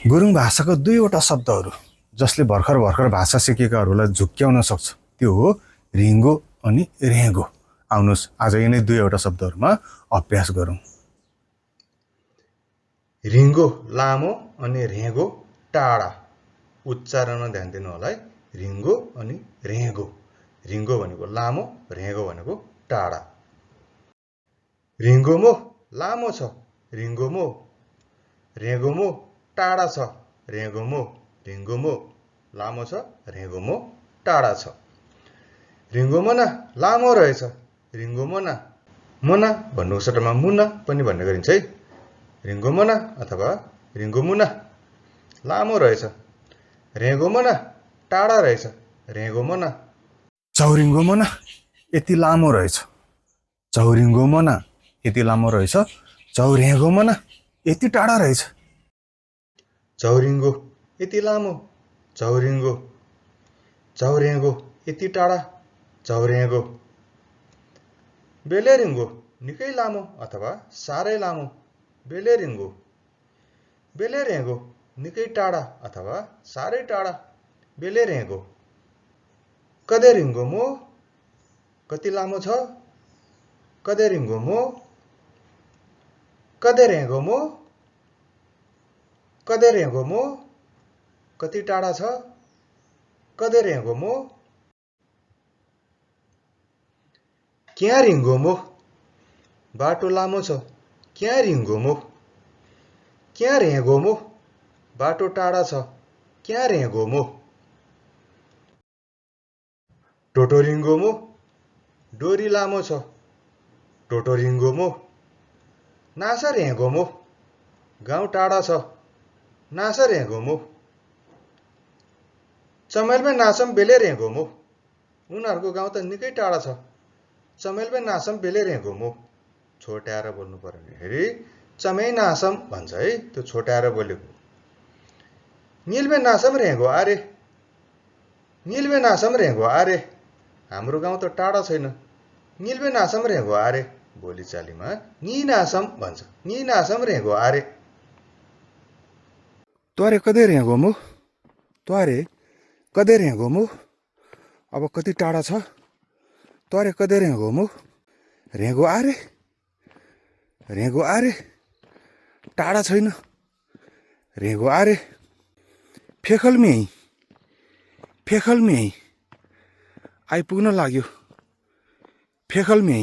गुरुङ भाषाको दुईवटा शब्दहरू जसले भर्खर भर्खर भाषा सिकेकाहरूलाई झुक्क्याउन सक्छ, त्यो हो रिङ्गो अनि रेगो। आउनुहोस् आज यिनै दुईवटा शब्दहरूमा अभ्यास गरौँ। रिङ्गो लामो अनि रेगो टाढा। उच्चारणमा ध्यान दिनु होला है। रिङ्गो अनि रेगो। रिङ्गो भनेको लामो, रेगो भनेको टाढा। रिङ्गोमो लामो छ, रिङ्गोमो। रेगोमो टाढा छ, रेगोमो। रिङ्गोमो लामो छ, रेगोमो टाढा छ। रिङ्गोमना लामो रहेछ, रिङ्गोमना। मना भन्नुको सट्टामा मुना पनि भन्ने गरिन्छ है। रिङ्गोमना अथवा रिङ्गोमुना लामो रहेछ, रेगोमना टाढा रहेछ, रेगोमना। चौरिङ्गोमना यति लामो रहेछ, चौरिङ्गोमना यति लामो रहेछ, चौरेगोमना यति टाढा रहेछ। चौरिङ्गो यति लामो, चौरिङ्गो। चौरेगो यति टाढा, चौरेगो। बेलेरिङ्गो निकै लामो अथवा साह्रै लामो, बेलेरिङ्गो। बेलेरेगो निकै टाढा अथवा साह्रै टाढा, बेलेरेगो। कदेरिङ्गोमो कति लामो छ, कदेरिङ्गोमो। कदेरेगोमो, कदेरेगोमो कति टाढा छ, कदेरेगोमो। क्यारिङ्गोमो बाटो लामो छ, क्यारिङ्गोमो। क्यारेगोमो बाटो टाढा छ, क्यारेगोमो। टोटोरिङ्गोमो डोरी लामो छ, टोटोरिङ्गोमो। नासरेगोमो गाउँ टाढा छ, नासरेगोमो। चमेलबे नासम बेलेरेगोमो उनीहरूको गाउँ त निकै टाढा छ, चमेलबे नासम बेलेरेगोमो। छोट्याएर बोल्नु पर्यो नि हेरी चमै नासम भन्छ है, त्यो छोट्याएर बोलेको। निलबे नासम रेगो आरे, निलबे नासम रेगो आरे। हाम्रो गाउँ त टाढा छैन, निलबे नासम रेगो आरे। बोलीचालीमा नि नासम भन्छ, नि नासम रेगो आरे। त्वारे कदै रेगोमो, त्वारे कदै रेगोमो। अब कति टाढा छ, त्वारे कदै रेगोमो। रेगो आरे, रेगो आरे। टाढा छैन, रेगो आरे। फेखलमी, फेखलमी आइपुग्न लाग्यो, फेखलमी।